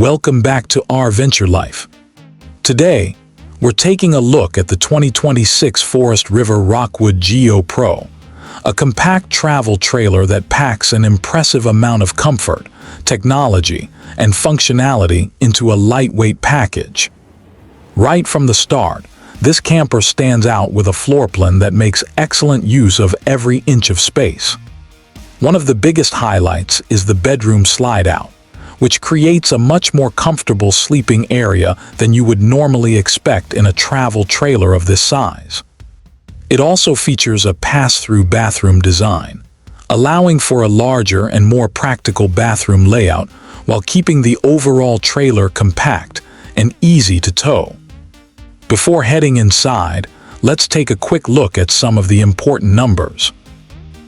Welcome back to RVenture Life. Today, we're taking a look at the 2026 Forest River Rockwood Geo Pro, a compact travel trailer that packs an impressive amount of comfort, technology, and functionality into a lightweight package. Right from the start, this camper stands out with a floor plan that makes excellent use of every inch of space. One of the biggest highlights is the bedroom slide-out, which creates a much more comfortable sleeping area than you would normally expect in a travel trailer of this size. It also features a pass-through bathroom design, allowing for a larger and more practical bathroom layout while keeping the overall trailer compact and easy to tow. Before heading inside, let's take a quick look at some of the important numbers.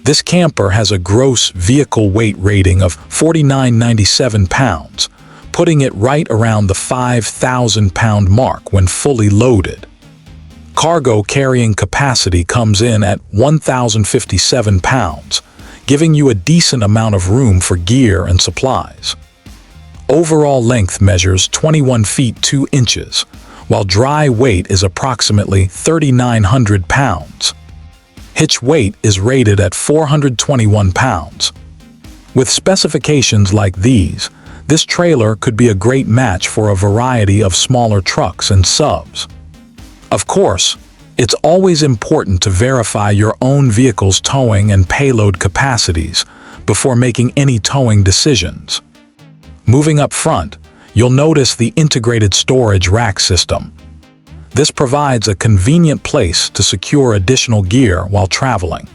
This camper has a gross vehicle weight rating of 4,997 pounds, putting it right around the 5,000-pound mark when fully loaded. Cargo carrying capacity comes in at 1,057 pounds, giving you a decent amount of room for gear and supplies. Overall length measures 21 feet 2 inches, while dry weight is approximately 3,900 pounds. Hitch weight is rated at 421 pounds. With specifications like these, this trailer could be a great match for a variety of smaller trucks and subs. Of course, it's always important to verify your own vehicle's towing and payload capacities before making any towing decisions. Moving up front, you'll notice the integrated storage rack system. This provides a convenient place to secure additional gear while traveling.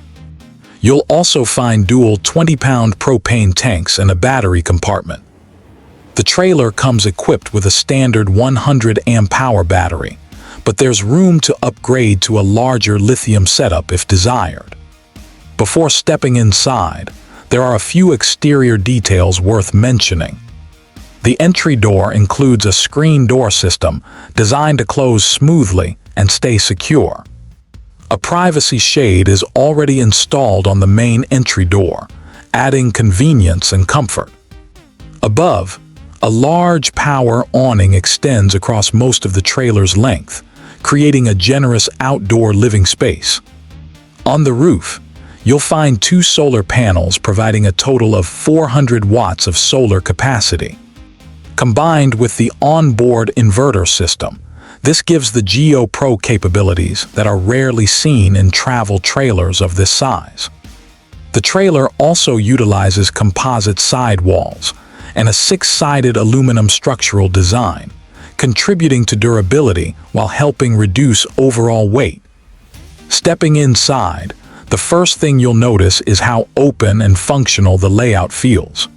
You'll also find dual 20-pound propane tanks and a battery compartment. The trailer comes equipped with a standard 100 amp hour battery, but there's room to upgrade to a larger lithium setup if desired. Before stepping inside, there are a few exterior details worth mentioning. The entry door includes a screen door system designed to close smoothly and stay secure. A privacy shade is already installed on the main entry door, adding convenience and comfort. Above, a large power awning extends across most of the trailer's length, creating a generous outdoor living space. On the roof, you'll find 2 solar panels providing a total of 400 watts of solar capacity. Combined with the onboard inverter system, this gives the Geo Pro capabilities that are rarely seen in travel trailers of this size. The trailer also utilizes composite sidewalls and a 6-sided aluminum structural design, contributing to durability while helping reduce overall weight. Stepping inside, the first thing you'll notice is how open and functional the layout feels.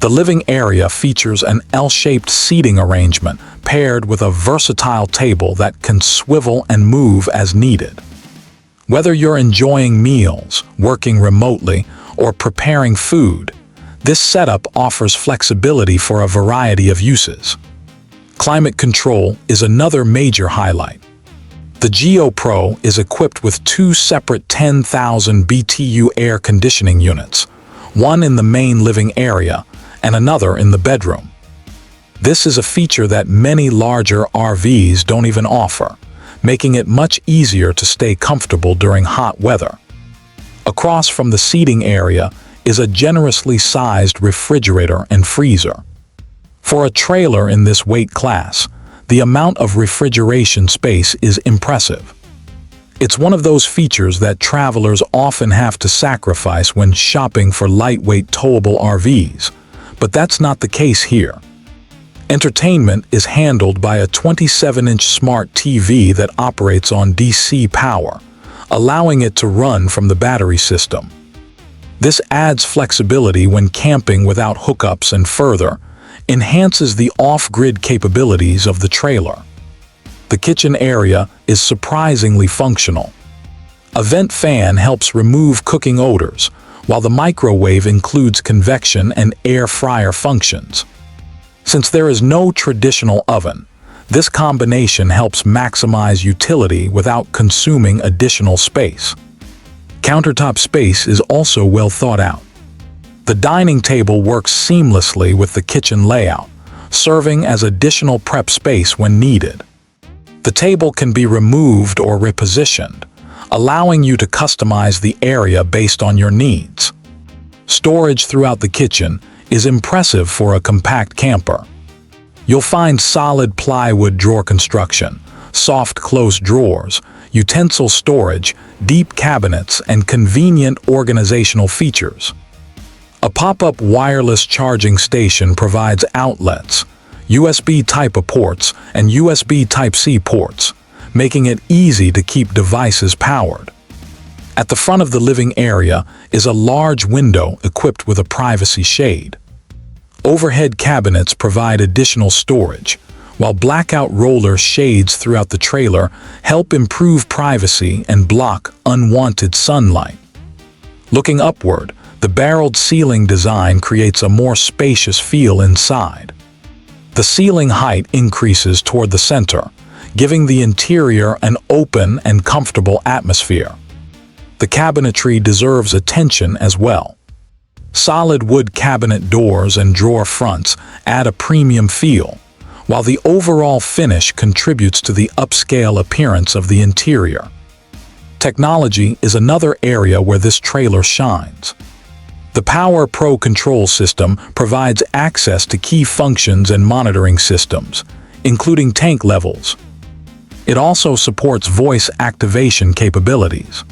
The living area features an L-shaped seating arrangement paired with a versatile table that can swivel and move as needed. Whether you're enjoying meals, working remotely, or preparing food, this setup offers flexibility for a variety of uses. Climate control is another major highlight. The Geo Pro is equipped with 2 separate 10,000 BTU air conditioning units, one in the main living area and another in the bedroom. This is a feature that many larger RVs don't even offer, making it much easier to stay comfortable during hot weather. Across from the seating area is a generously sized refrigerator and freezer. For a trailer in this weight class, the amount of refrigeration space is impressive. It's one of those features that travelers often have to sacrifice when shopping for lightweight towable RVs, but that's not the case here. Entertainment is handled by a 27-inch smart TV that operates on DC power, allowing it to run from the battery system. This adds flexibility when camping without hookups and further enhances the off-grid capabilities of the trailer. The kitchen area is surprisingly functional. A vent fan helps remove cooking odors, while the microwave includes convection and air fryer functions. Since there is no traditional oven, this combination helps maximize utility without consuming additional space. Countertop space is also well thought out. The dining table works seamlessly with the kitchen layout, serving as additional prep space when needed. The table can be removed or repositioned, allowing you to customize the area based on your needs. Storage throughout the kitchen is impressive for a compact camper. You'll find solid plywood drawer construction, soft close drawers, utensil storage, deep cabinets, and convenient organizational features. A pop-up wireless charging station provides outlets, USB Type-A ports, and USB Type-C ports, making it easy to keep devices powered. At the front of the living area is a large window equipped with a privacy shade. Overhead cabinets provide additional storage, while blackout roller shades throughout the trailer help improve privacy and block unwanted sunlight. Looking upward, the barreled ceiling design creates a more spacious feel inside. The ceiling height increases toward the center, giving the interior an open and comfortable atmosphere. The cabinetry deserves attention as well. Solid wood cabinet doors and drawer fronts add a premium feel, while the overall finish contributes to the upscale appearance of the interior. Technology is another area where this trailer shines. The Power Pro control system provides access to key functions and monitoring systems, including tank levels. It also supports voice activation capabilities.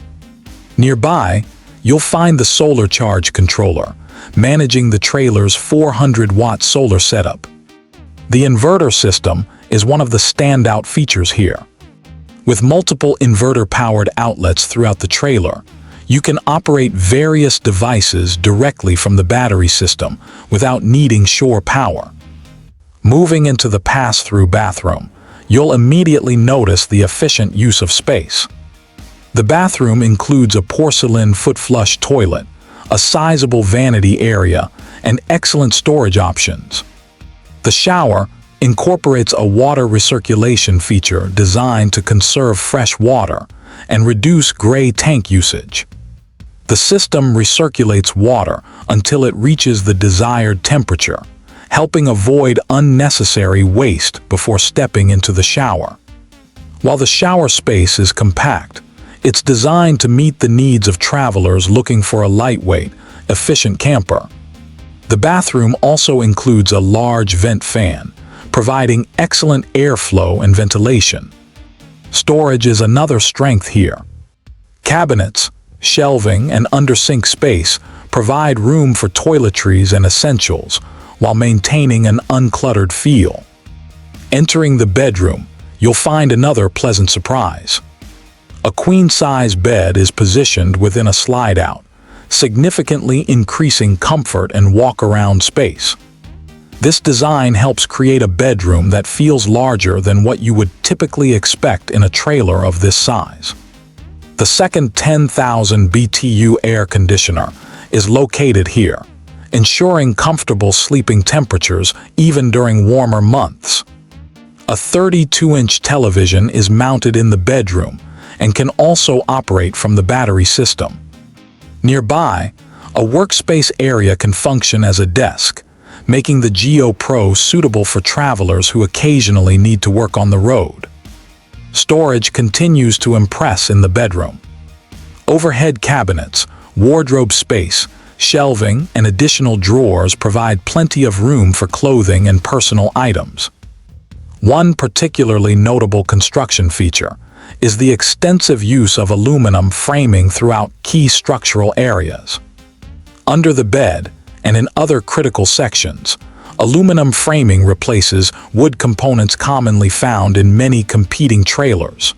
Nearby, you'll find the solar charge controller, managing the trailer's 400-watt solar setup. The inverter system is one of the standout features here. With multiple inverter-powered outlets throughout the trailer, you can operate various devices directly from the battery system without needing shore power. Moving into the pass-through bathroom, you'll immediately notice the efficient use of space. The bathroom includes a porcelain foot-flush toilet, a sizable vanity area, and excellent storage options. The shower incorporates a water recirculation feature designed to conserve fresh water and reduce gray tank usage. The system recirculates water until it reaches the desired temperature, helping avoid unnecessary waste before stepping into the shower. While the shower space is compact, it's designed to meet the needs of travelers looking for a lightweight, efficient camper. The bathroom also includes a large vent fan, providing excellent airflow and ventilation. Storage is another strength here. Cabinets, shelving, and under-sink space provide room for toiletries and essentials while maintaining an uncluttered feel. Entering the bedroom, you'll find another pleasant surprise. A queen-size bed is positioned within a slide-out, significantly increasing comfort and walk-around space. This design helps create a bedroom that feels larger than what you would typically expect in a trailer of this size. The second 10,000 BTU air conditioner is located here, ensuring comfortable sleeping temperatures even during warmer months. A 32-inch television is mounted in the bedroom and can also operate from the battery system. Nearby, a workspace area can function as a desk, making the Geo Pro suitable for travelers who occasionally need to work on the road. Storage continues to impress in the bedroom. Overhead cabinets, wardrobe space, shelving, and additional drawers provide plenty of room for clothing and personal items. One particularly notable construction feature is the extensive use of aluminum framing throughout key structural areas. Under the bed and in other critical sections, aluminum framing replaces wood components commonly found in many competing trailers.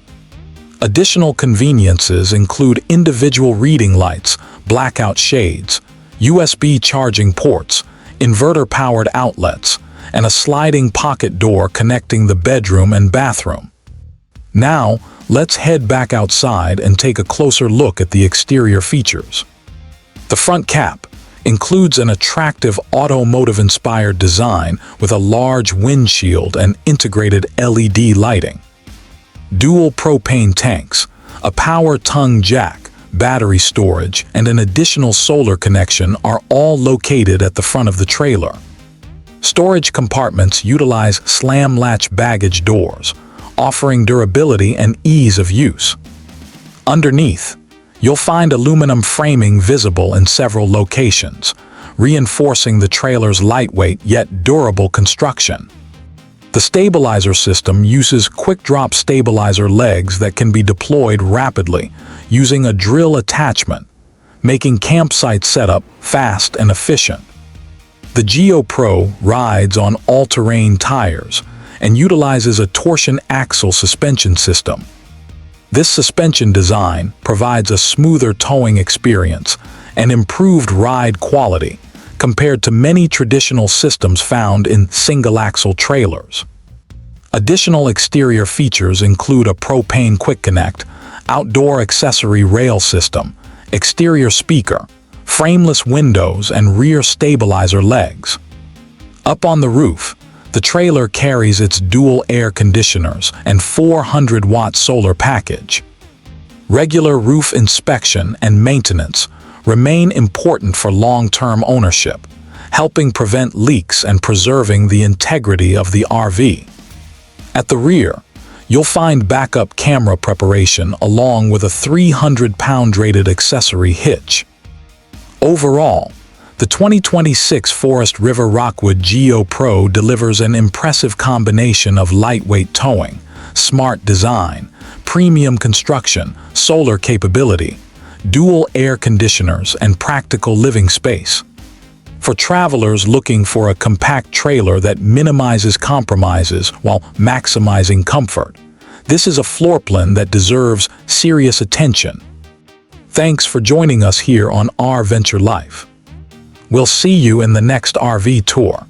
Additional conveniences include individual reading lights, blackout shades, USB charging ports, inverter-powered outlets, and a sliding pocket door connecting the bedroom and bathroom. Now, let's head back outside and take a closer look at the exterior features. The front cap includes an attractive automotive-inspired design with a large windshield and integrated LED lighting. Dual propane tanks, a power tongue jack, battery storage, and an additional solar connection are all located at the front of the trailer. Storage compartments utilize slam-latch baggage doors, offering durability and ease of use. Underneath, you'll find aluminum framing visible in several locations, reinforcing the trailer's lightweight yet durable construction. The stabilizer system uses quick-drop stabilizer legs that can be deployed rapidly using a drill attachment, making campsite setup fast and efficient. The Geo Pro rides on all-terrain tires and utilizes a torsion axle suspension system. This suspension design provides a smoother towing experience and improved ride quality compared to many traditional systems found in single-axle trailers. Additional exterior features include a propane quick connect, outdoor accessory rail system, exterior speaker, frameless windows, and rear stabilizer legs. Up on the roof, the trailer carries its dual air conditioners and 400-watt solar package. Regular roof inspection and maintenance remain important for long-term ownership, helping prevent leaks and preserving the integrity of the RV. At the rear, you'll find backup camera preparation along with a 300-pound rated accessory hitch. Overall, the 2026 Forest River Rockwood Geo Pro delivers an impressive combination of lightweight towing, smart design, premium construction, solar capability, dual air conditioners, and practical living space. For travelers looking for a compact trailer that minimizes compromises while maximizing comfort, this is a floor plan that deserves serious attention. Thanks for joining us here on RVenture Life. We'll see you in the next RV tour.